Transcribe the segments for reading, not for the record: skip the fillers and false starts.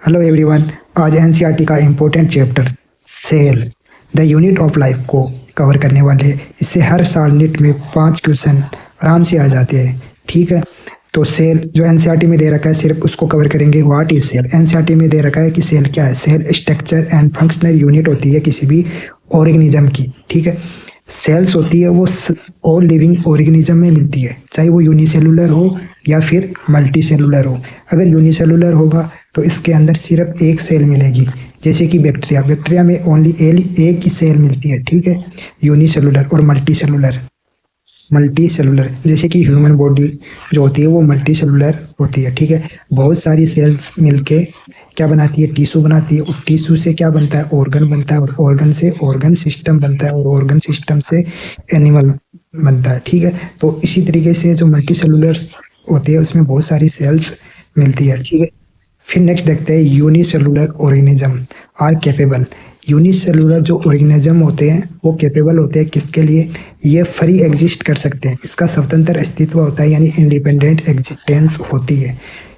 Hello everyone. आज NCERT का important chapter cell the unit of life को cover करने वाले। इससे हर साल नीट में 5 क्वेश्चन आराम से आ जाते हैं। ठीक है, तो सेल जो एनसीईआरटी में दे रखा है सिर्फ उसको कवर करेंगे। What is cell? एनसीईआरटी में दे रखा है कि सेल क्या है। Cell structure and functional unit होती है किसी भी ऑर्गेनिज्म की। ठीक है, सेल्स होती है वो और लिविंग ऑर्गेनिज्म में मिलती है, चाहे वो यूनिसेलुलर हो या फिर मल्टी सेलुलर हो। अगर यूनिसेलुलर होगा तो इसके अंदर सिर्फ एक सेल मिलेगी, जैसे कि बैक्टीरिया। बैक्टीरिया में ओनली एक ही सेल मिलती है। ठीक है, यूनिसेलुलर और मल्टी सेलुलर जैसे कि ह्यूमन बॉडी जो होती है वो मल्टी सेलुलर होती है। ठीक है, बहुत सारी सेल्स मिलके क्या बनाती है? टिश्यू बनाती है। और टिश्यू से क्या बनता है? ऑर्गन बनता है। और ऑर्गन से ऑर्गन सिस्टम बनता है। और ऑर्गन सिस्टम से एनिमल बनता है। ठीक है, तो इसी तरीके से जो मल्टी सेलुलर होती है उसमें बहुत सारी सेल्स मिलती है। ठीक है, फिर नेक्स्ट देखते हैं unicellular organism are capable. Unicellular जो ऑर्गेनिज्म होते हैं वो कैपेबल होते हैं किसके लिए? ये फ्री एग्जिस्ट कर सकते हैं। इसका स्वतंत्र अस्तित्व होता है, यानी इंडिपेंडेंट एग्जिस्टेंस होती है।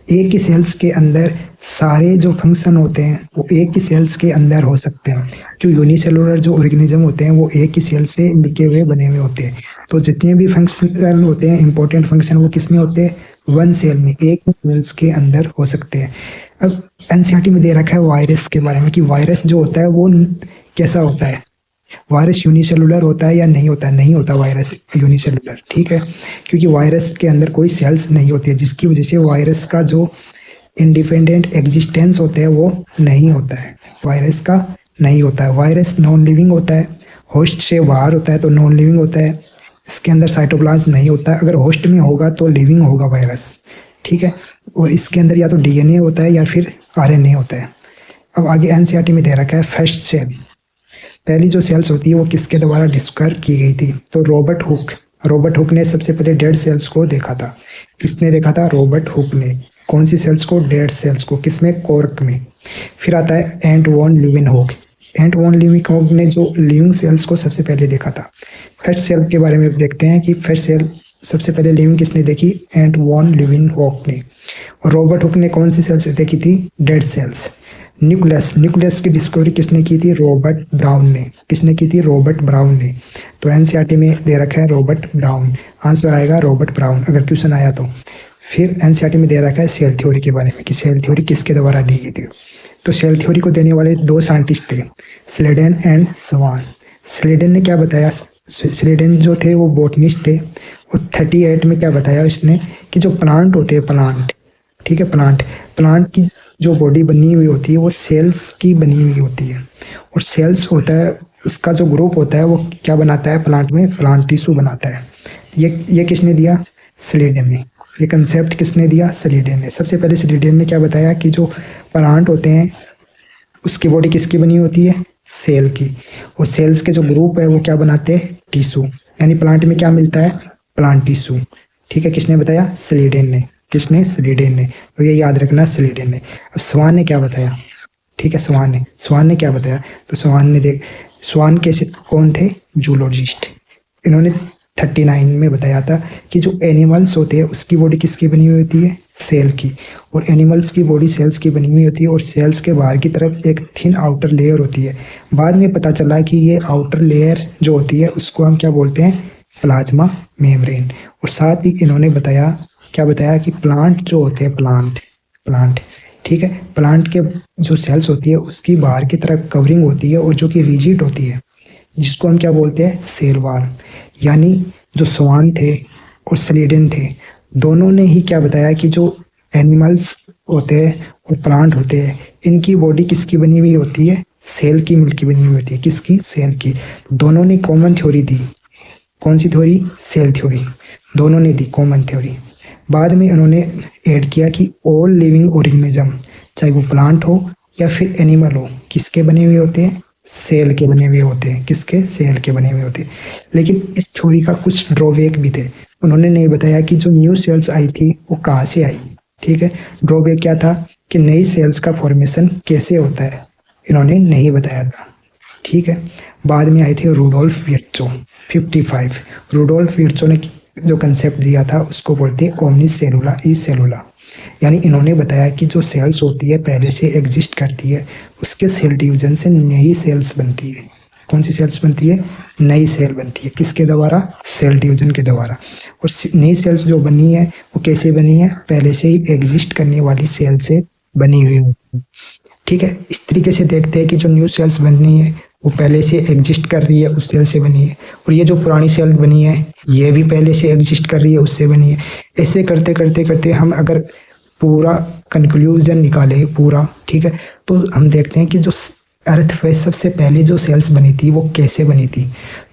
एक ही सेल्स के अंदर सारे जो फंक्शन होते हैं वो एक ही सेल्स के अंदर हो सकते हैं। क्यों? यूनिसेलुलर जो ऑर्गेनिज्म होते हैं वो एक ही सेल से मिलके हुए बने हुए होते हैं। तो जितने भी फंक्शन होते हैं, इंपॉर्टेंट फंक्शन, वो किस में होते हैं? वन सेल में, एक ही सेल्स के अंदर हो सकते हैं। अब एनसीईआरटी में दे रखा है वायरस के बारे में कि वायरस जो होता है वो कैसा होता है। वायरस यूनिसेलुलर होता है या नहीं होता है? नहीं होता वायरस यूनिसेलुलर। ठीक है, क्योंकि वायरस के अंदर कोई सेल्स नहीं होती है, जिसकी वजह से वायरस का जो इंडिपेंडेंट एग्जिस्टेंस होता है वो नहीं होता है। वायरस का नहीं होता है। वायरस नॉन लिविंग होता है, होस्ट से बाहर होता है तो नॉन लिविंग होता है। इसके अंदर साइटोप्लाज्म नहीं होता है। अगर होस्ट में होगा तो लिविंग होगा वायरस। ठीक है, और इसके अंदर या तो डीएनए होता है या फिर आरएनए होता है। अब आगे एनसीईआरटी में दे रखा है फर्स्ट सेल। पहली जो सेल्स होती है वो किसके द्वारा डिस्कवर की गई थी? तो रॉबर्ट हुक ने सबसे पहले डेड सेल्स को देखा था। किसने देखा था? रॉबर्ट हुक ने। कौन सी सेल्स को? डेड सेल्स को। किसमें? कॉर्क में। फिर आता है एंट वॉन ल्यूवेनहोक। एंट वॉन ल्यूवेनहोक ने जो लिविंग सेल्स को सबसे पहले देखा था। फर्स्ट सेल के बारे में देखते हैं कि फर्स्ट सेल सबसे पहले लिविंग किसने देखी? एंट वॉन ल्यूवेनहोक ने। और रॉबर्ट हुक ने कौन सी सेल्स देखी थी? Dead cells. न्यूक्लियस की डिस्कवरी किसने की थी? रॉबर्ट ब्राउन ने। किसने की थी? रॉबर्ट ब्राउन ने। तो एनसीईआरटी में दे रखा है रॉबर्ट ब्राउन। आंसर आएगा रॉबर्ट ब्राउन अगर क्वेश्चन आया तो। फिर एनसीईआरटी में दे रखा है सेल थ्योरी के बारे में कि सेल थ्योरी किसके द्वारा दी गई थी। तो सेल थ्योरी को देने वाले 2 साइंटिस्ट थे, स्लेडन एंड स्वान। स्लेडन ने क्या बताया? स्लेडन जो थे वो बोटनिस्ट थे। और 38 में क्या बताया इसने कि जो प्लांट होते हैं, प्लांट, ठीक है, प्लांट की जो बॉडी बनी हुई होती है वो सेल्स की बनी हुई होती है। और सेल्स होता है, उसका जो ग्रुप होता है वो क्या बनाता है? प्लांट में प्लांट टिश्यू बनाता है। ये किसने दिया? स्लेडन ने। ये कंसेप्ट किसने दिया? स्लेडन ने। सबसे पहले स्लेडन ने क्या बताया कि जो प्लांट होते हैं उसकी बॉडी किसकी बनी होती है? सेल की। और सेल्स के जो ग्रुप है वो क्या बनाते हैं? टिश्यू। यानी प्लांट में क्या मिलता है? Plant tissue. ठीक है, किसने बताया? स्लेडन ने। किसने? स्लेडन ने। तो ये याद रखना, स्लेडन ने। अब स्वान ने क्या बताया? ठीक है, स्वान ने क्या बताया? तो स्वान कैसे, कौन थे? जूलॉजिस्ट। इन्होंने 39 में बताया था कि जो एनिमल्स होते हैं उसकी बॉडी किसकी बनी हुई होती है? सेल की। और एनिमल्स की बॉडी सेल्स की बनी हुई होती है। और सेल्स के बाहर की तरफ एक थिन आउटर लेयर होती है। बाद में पता चला कि ये आउटर लेयर जो होती है उसको हम क्या बोलते हैं? Plasma membrane. और साथ ही इन्होंने बताया, क्या बताया कि प्लांट जो होते हैं, प्लांट, ठीक है, प्लांट के जो सेल्स होती है उसकी बाहर की तरफ कवरिंग होती है और जो कि रिजिड होती है, जिसको हम क्या बोलते हैं? Cell wall. यानी जो स्वान थे और स्लेडन थे, दोनों ने ही क्या बताया कि जो एनिमल्स होते हैं और प्लांट होते हैं इनकी बॉडी किसकी बनी हुई होती है? सेल की मिलकी बनी हुई होती है। किसकी? सेल की। दोनों ने कॉमन थ्योरी दी। कौन सी थ्योरी? Cell theory. दोनों ने दी कॉमन थ्योरी। बाद में उन्होंने ऐड किया कि ऑल लिविंग ऑर्गेनिज्म, चाहे वो प्लांट हो या फिर एनिमल हो, किसके बने हुए होते हैं? सेल के बने हुए होते हैं। किसके? सेल के बने हुए होते हैं। लेकिन इस थ्योरी का कुछ ड्रॉबैक भी थे। उन्होंने नहीं बताया कि जो न्यू सेल्स आई थी वो कहाँ से आई। ठीक है, ड्रॉबैक क्या था कि नई सेल्स का फॉर्मेशन कैसे होता है, इन्होंने नहीं बताया था। ठीक है, बाद में आए थे रूडोल्फ विर्चो 55। रूडोल्फ विर्चो ने जो कंसेप्ट दिया था उसको बोलते हैं ओमनी सेलुला ई सेलुला। यानी इन्होंने बताया कि जो सेल्स होती है पहले से एग्जिस्ट करती है, उसके सेल डिवीजन से नई सेल्स बनती है। कौन सी सेल्स बनती है? नई सेल बनती है। किसके द्वारा? सेल डिवीजन के द्वारा। और नई सेल्स जो बनी है वो कैसे बनी है? पहले से ही एग्जिस्ट करने वाली सेल से बनी हुई होती है। ठीक है, इस तरीके से देखते हैं कि जो न्यू सेल्स बननी है वो पहले से एग्जिस्ट कर रही है, उस सेल से बनी है। और ये जो पुरानी सेल बनी है ये भी पहले से एग्जिस्ट कर रही है, उससे बनी है। ऐसे करते करते करते हम अगर पूरा कंक्लूजन निकाले पूरा, ठीक है, तो हम देखते हैं कि जो अर्थ पे सबसे पहले जो सेल्स बनी थी वो कैसे बनी थी।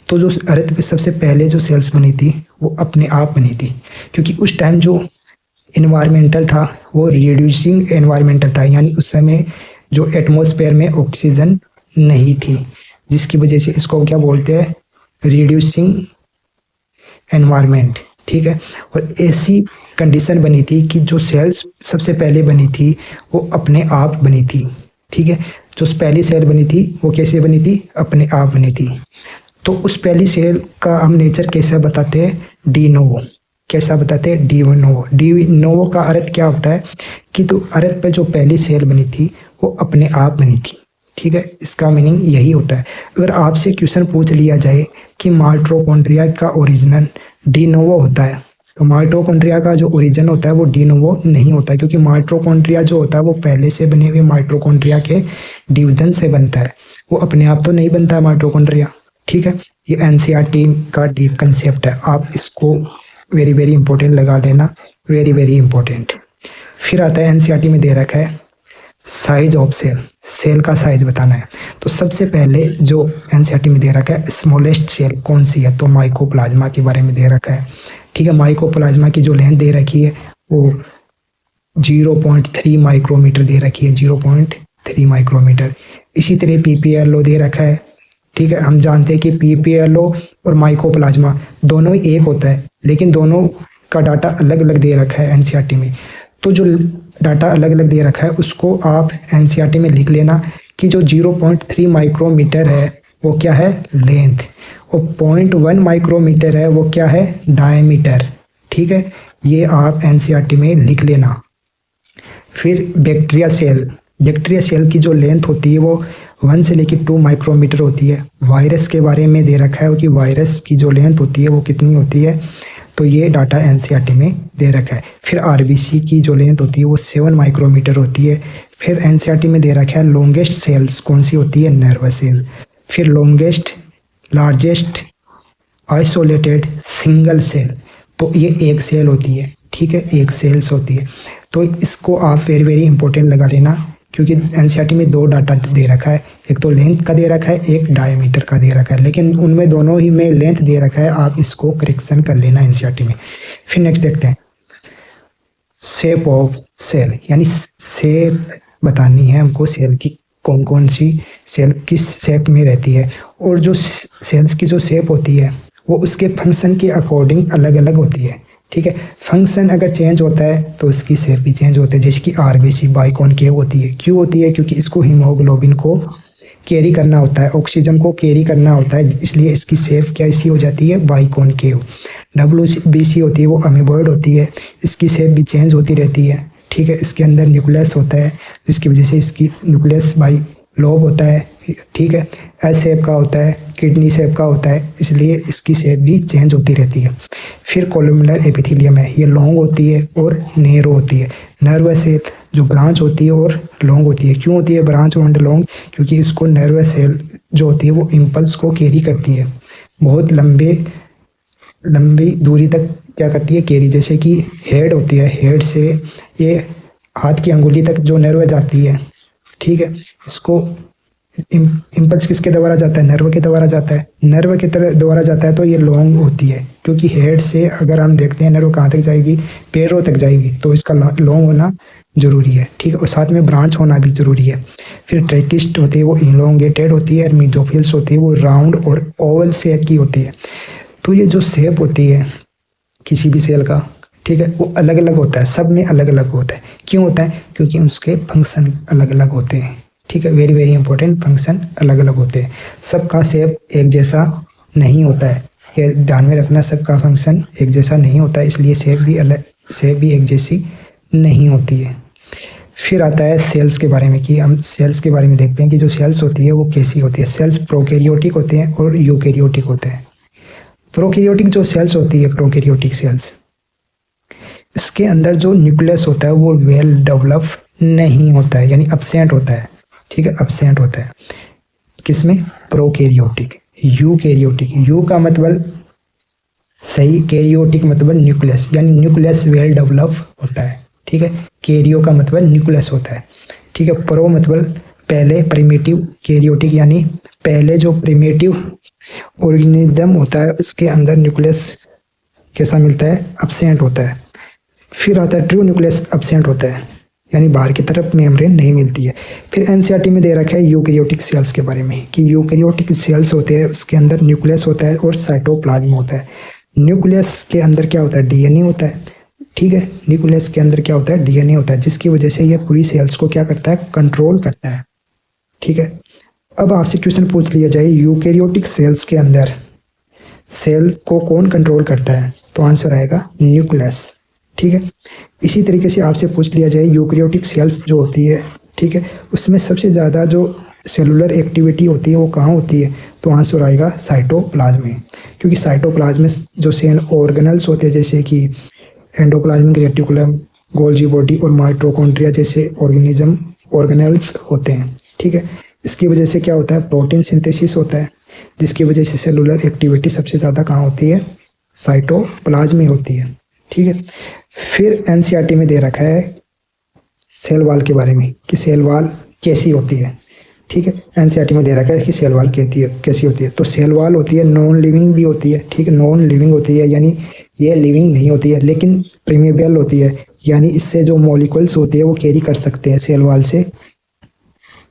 तो जो अर्थ पे सबसे पहले जो सेल्स बनी थी वो अपने आप बनी थी, क्योंकि उस टाइम जो इन्वायरमेंटल था वो रिड्यूसिंग एनवायरमेंटल था, यानी उस समय जो एटमॉस्फेयर में ऑक्सीजन नहीं थी, जिसकी वजह से इसको क्या बोलते हैं? Reducing environment. ठीक है, और ऐसी कंडीशन बनी थी कि जो सेल्स सबसे पहले बनी थी वो अपने आप बनी थी। ठीक है, जो पहली सेल बनी थी वो कैसे बनी थी? अपने आप बनी थी। तो उस पहली सेल का हम नेचर कैसा बताते हैं? De novo. कैसा बताते हैं? De novo. डी नोवो का अर्थ क्या होता है कि तो अर्थ पर जो पहली सेल बनी थी वो अपने आप बनी थी। ठीक है, इसका मीनिंग यही होता है। अगर आपसे क्वेश्चन पूछ लिया जाए कि माइटोकॉन्ड्रिया का ओरिजिन डी नोवो होता है, तो माइटोकॉन्ड्रिया का जो ओरिजिन होता है वो डी नोवो नहीं होता है, क्योंकि माइटोकॉन्ड्रिया जो होता है वो पहले से बने हुए माइटोकॉन्ड्रिया के डिवीजन से बनता है, वो अपने आप तो नहीं बनता है माइटोकॉन्ड्रिया। ठीक है, ये एनसीईआरटी का डीप कंसेप्ट है, आप इसको वेरी वेरी इंपॉर्टेंट लगा लेना, वेरी वेरी इंपॉर्टेंट। फिर आता है एनसीईआरटी में दे रखा है साइज ऑफ सेल, सेल का साइज बताना है। तो सबसे पहले जो एनसीईआरटी में दे रखा है स्मॉलेस्ट सेल कौन सी है, तो माइकोप्लाज्मा के बारे में दे रखा है। ठीक है, माइकोप्लाज्मा की जो लेंथ दे रखी है वो 0.3 माइक्रोमीटर दे रखी है, 0.3 माइक्रोमीटर। इसी तरह पीपीएलओ दे रखा है। ठीक है, हम जानते हैं कि पीपीएलओ और माइकोप्लाज्मा दोनों ही एक होता है, लेकिन दोनों का डाटा अलग अलग दे रखा है एनसीईआरटी में। तो जो डाटा अलग अलग दे रखा है उसको आप एनसीईआरटी में लिख लेना कि जो 0.3 माइक्रोमीटर है वो क्या है? लेंथ। और 0.1 माइक्रोमीटर है वो क्या है? डायमीटर। ठीक है, ये आप एनसीईआरटी में लिख लेना। फिर बैक्टीरिया सेल की जो लेंथ होती है वो 1 से लेकर 2 माइक्रोमीटर होती है। वायरस के बारे में दे रखा है कि वायरस की जो लेंथ होती है वो कितनी होती है, तो ये डाटा एनसीईआरटी में दे रखा है। फिर आरबीसी की जो लेंथ होती है वो 7 माइक्रोमीटर होती है। फिर एनसीईआरटी में दे रखा है लॉन्गेस्ट सेल्स कौन सी होती है? Nervous cell. फिर longest, largest, isolated, single cell, तो ये एक सेल होती है। ठीक है, एक सेल्स होती है। तो इसको आप वेरी वेरी इंपॉर्टेंट लगा लेना, क्योंकि एनसीईआरटी में 2 डाटा दे रखा है, एक तो लेंथ का दे रखा है, एक डायमीटर का दे रखा है, लेकिन उनमें दोनों ही में लेंथ दे रखा है, आप इसको करेक्शन कर लेना एनसीईआरटी में। फिर नेक्स्ट देखते हैं शेप ऑफ सेल, यानी शेप बतानी है हमको सेल की, कौन कौन सी सेल किस शेप में रहती है। और जो सेल्स की जो शेप होती है वो उसके फंक्शन के अकॉर्डिंग अलग अलग होती है। ठीक है, फंक्शन अगर चेंज होता है तो उसकी शेप भी चेंज होती है। जैसे कि आरबीसी बाइकॉनकेव होती है। क्यों होती है? क्योंकि इसको हीमोग्लोबिन को कैरी करना होता है, ऑक्सीजन को कैरी करना होता है, इसलिए इसकी शेप क्या ऐसी हो जाती है? बाइकॉनकेव। डब्ल्यूबीसी होती है वो अमीबॉइड होती है, इसकी शेप भी चेंज होती रहती है। ठीक है, इसके अंदर न्यूक्लियस होता है, जिसकी वजह से इसकी न्यूक्लियस बाई लोब होता है। ठीक है, एस शेप का होता है, किडनी शेप का होता है, इसलिए इसकी शेप भी चेंज होती रहती है। फिर कोलुमनर एपिथेलियम है, ये लॉन्ग होती है और नैरो होती है। नर्वस सेल जो ब्रांच होती है और लॉन्ग होती है। क्यों होती है ब्रांच और लॉन्ग? क्योंकि इसको नर्वस सेल जो होती है वो इम्पल्स को कैरी करती है, बहुत लंबी दूरी तक क्या करती है? कैरी। जैसे कि हेड होती है, हेड से ये हाथ की अंगुली तक जो नर्व जाती है, ठीक है, इसको इम्पल्स किसके द्वारा जाता है? नर्व के द्वारा जाता है। नर्व के द्वारा जाता है तो ये लॉन्ग होती है, क्योंकि हेड से अगर हम देखते हैं नर्व कहाँ तक जाएगी? पैरों तक जाएगी, तो इसका लॉन्ग होना जरूरी है। ठीक है, और साथ में ब्रांच होना भी जरूरी है। फिर ट्रैकिस्ट होती है वो इलोंगेटेड होती है, और मीजोफिल्स होती है वो राउंड और ओवल शेप की होती है। तो ये जो शेप होती है किसी भी सेल का, ठीक है, वो अलग अलग होता है, सब में अलग अलग होता है। क्यों होता है? क्योंकि उसके फंक्शन अलग अलग होते हैं। ठीक है, वेरी वेरी इंपॉर्टेंट, फंक्शन अलग अलग होते हैं। सबका शेप एक जैसा नहीं होता है, ये ध्यान में रखना, सबका फंक्शन एक जैसा नहीं होता है, इसलिए शेप भी एक जैसी नहीं होती है। फिर आता है सेल्स के बारे में कि हम सेल्स के बारे में देखते हैं कि जो सेल्स होती है वो कैसी होती है। सेल्स प्रोकैरियोटिक होते हैं और यूकैरियोटिक होते हैं। प्रोकैरियोटिक जो सेल्स होती है, प्रोकैरियोटिक सेल्स, इसके अंदर जो न्यूक्लियस होता है वो वेल डेवलप नहीं होता है, यानी अब्सेंट होता है। ठीक है, अब्सेंट होता है। किसमें? प्रोकैरियोटिक। यूकैरियोटिक, यू का मतलब सही, कैरियोटिक मतलब न्यूक्लियस, यानी न्यूक्लियस वेल डेवलप होता है। ठीक है, कैरियो का मतलब न्यूक्लियस होता है। ठीक है, प्रो मतलब पहले, प्रिमिटिव, कैरियोटिक यानी पहले जो प्रिमिटिव ऑर्गेनिज्म होता है उसके अंदर न्यूक्लियस कैसा मिलता है? अब्सेंट होता है। फिर आता है ट्रू न्यूक्लियस अब्सेंट होता है, यानी बाहर की तरफ मेम्ब्रेन नहीं मिलती है। फिर एनसीईआरटी में दे रखा है यूकैरियोटिक सेल्स के बारे में कि यूकैरियोटिक सेल्स होते हैं उसके अंदर न्यूक्लियस होता है और साइटोप्लाज्म होता है। न्यूक्लियस के अंदर क्या होता है? डीएनए होता है। ठीक है, न्यूक्लियस के अंदर क्या होता है? डीएनए होता है, जिसकी वजह से ये पूरी सेल्स को क्या करता है? कंट्रोल करता है। ठीक है, अब आपसे क्वेश्चन पूछ लिया जाए यूकैरियोटिक सेल्स के अंदर सेल को कौन कंट्रोल करता है, तो आंसर आएगा न्यूक्लियस। ठीक है, इसी तरीके से आपसे पूछ लिया जाए यूकैरियोटिक सेल्स जो होती है, ठीक है, उसमें सबसे ज़्यादा जो सेलुलर एक्टिविटी होती है वो कहाँ होती है, तो आंसर आएगा साइटोप्लाज्म में। क्योंकि साइटोप्लाज्म में जो सेल ऑर्गेनल्स होते हैं जैसे कि एंडोप्लाज्मिक रेटिकुलम, गोल्जी बॉडी और माइटोकॉन्ड्रिया जैसे ऑर्गेनल्स होते हैं। ठीक है, इसकी वजह से क्या होता है? प्रोटीन सिंथेसिस होता है, जिसकी वजह से सेलुलर एक्टिविटी सबसे ज़्यादा कहाँ होती है? साइटोप्लाज्म में होती है। ठीक है, फिर एनसीईआरटी में दे रखा है सेल वॉल के बारे में कि सेल वॉल कैसी होती है। ठीक है, एनसीईआरटी में दे रखा है कि सेल वॉल कैसी होती है। तो सेल वॉल होती है नॉन लिविंग भी होती है। ठीक है, नॉन लिविंग होती है यानी ये लिविंग नहीं होती है, लेकिन प्रीमेबल होती है, यानी इससे जो मॉलिक्यूल्स होती है वो कैरी कर सकते हैं, सेल वॉल से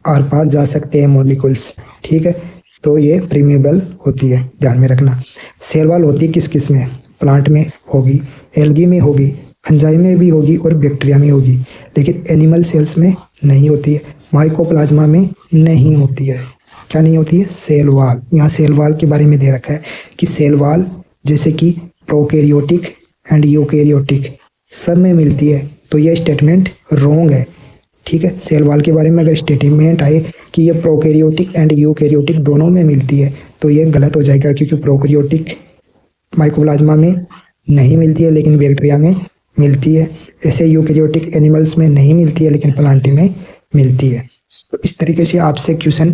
आर पार जा सकते हैं मॉलिक्यूल्स। ठीक है, तो ये प्रीमेबल होती है, ध्यान में रखना। सेल वॉल होती है किस किस में? प्लांट में होगी, एल्गी में होगी, फंजाई में भी होगी और बैक्टीरिया में होगी, लेकिन एनिमल सेल्स में नहीं होती है, माइकोप्लाज्मा में नहीं होती है। क्या नहीं होती है? Cell wall. यहाँ सेल वॉल के बारे में दे रखा है कि सेल वॉल जैसे कि प्रोकैरियोटिक एंड यूकैरियोटिक सब में मिलती है, तो यह स्टेटमेंट रॉन्ग है। ठीक है, सेल वॉल के बारे में अगर स्टेटमेंट आए कि ये प्रोकैरियोटिक एंड यूकैरियोटिक दोनों में मिलती है तो ये गलत हो जाएगा, क्योंकि प्रोकैरियोटिक माइकोप्लाज्मा में नहीं मिलती है लेकिन बैक्टीरिया में मिलती है। ऐसे यूकैरियोटिक एनिमल्स में नहीं मिलती है लेकिन प्लांट में मिलती है। तो इस तरीके से आपसे क्वेश्चन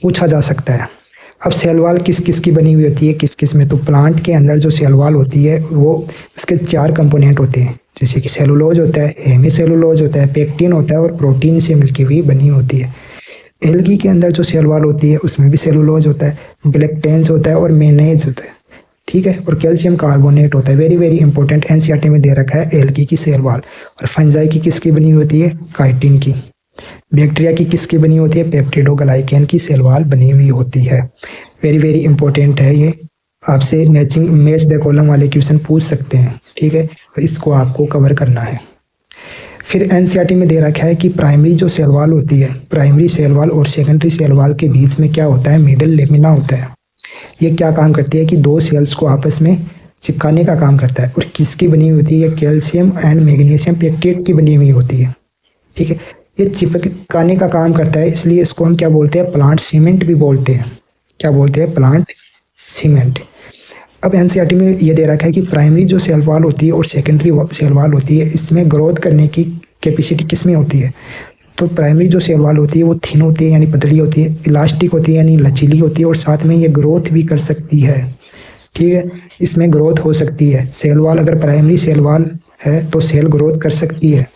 पूछा जा सकता है। अब सेल वॉल किस किस की बनी हुई होती है, किस किस में? तो प्लांट के अंदर जो सेल वॉल होती है वो इसके 4 कंपोनेंट होते हैं, जैसे कि सेलुलोज होता है, हेमी सेलुलोज होता है, पेक्टिन होता है और प्रोटीन से मिलकर हुई बनी होती है। एल्गी के अंदर जो सेल वॉल होती है उसमें भी सेलुलोज होता है, ग्लेक्टेंस होता है और मेनेज होता है। ठीक है, और कैल्शियम कार्बोनेट होता है। वेरी वेरी इंपॉर्टेंट, एनसीईआरटी में दे रखा है एल्गी की सेल वॉल। और फंजाई की किसकी बनी होती है? काइटिन की। बैक्टीरिया की किसकी बनी होती है? पेप्टिडोग्लाइकेन की सेल वॉल बनी हुई होती है। वेरी वेरी इंपॉर्टेंट है ये, आपसे मैच द कॉलम वाले क्वेश्चन पूछ सकते हैं। ठीक है, तो इसको आपको कवर करना है। फिर एनसीईआरटी में दे रखा है कि प्राइमरी जो सेल वॉल होती है, प्राइमरी सेल वॉल और सेकेंडरी सेल वॉल के बीच में क्या होता है? मिडल लेमिना होता है। ये क्या काम करती है कि दो सेल्स को आपस में चिपकाने का काम करता है। और किसकी बनी हुई होती है? कैल्शियम एंड मैग्नीशियम पेक्टेट की बनी हुई होती है। ठीक है, ये चिपकाने का काम करता है, इसलिए इसको हम क्या बोलते हैं? प्लांट सीमेंट भी बोलते हैं। क्या बोलते हैं? Plant cement. अब एनसीईआरटी में ये दे रखा है कि प्राइमरी जो सेल वॉल होती है और सेकेंडरी सेल वॉल होती है, इसमें ग्रोथ करने की कैपेसिटी किस में होती है? तो प्राइमरी जो सेल वॉल होती है वो थिन होती है यानी पतली होती है, इलास्टिक होती है यानी लचीली होती है और साथ में ये ग्रोथ भी कर सकती है। ठीक है, इसमें ग्रोथ हो सकती है। सेल वॉल अगर प्राइमरी सेल वॉल है तो सेल ग्रोथ कर सकती है,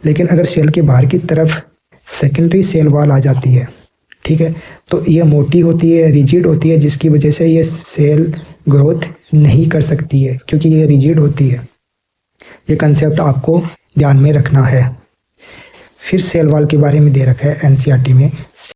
लेकिन अगर सेल के बाहर की तरफ सेकेंडरी सेल वॉल आ जाती है, ठीक है, तो ये मोटी होती है, रिजिड होती है, जिसकी वजह से ये सेल ग्रोथ नहीं कर सकती है क्योंकि ये रिजिड होती है। ये कंसेप्ट आपको ध्यान में रखना है। फिर सेल वॉल के बारे में दे रखा है एनसीईआरटी में।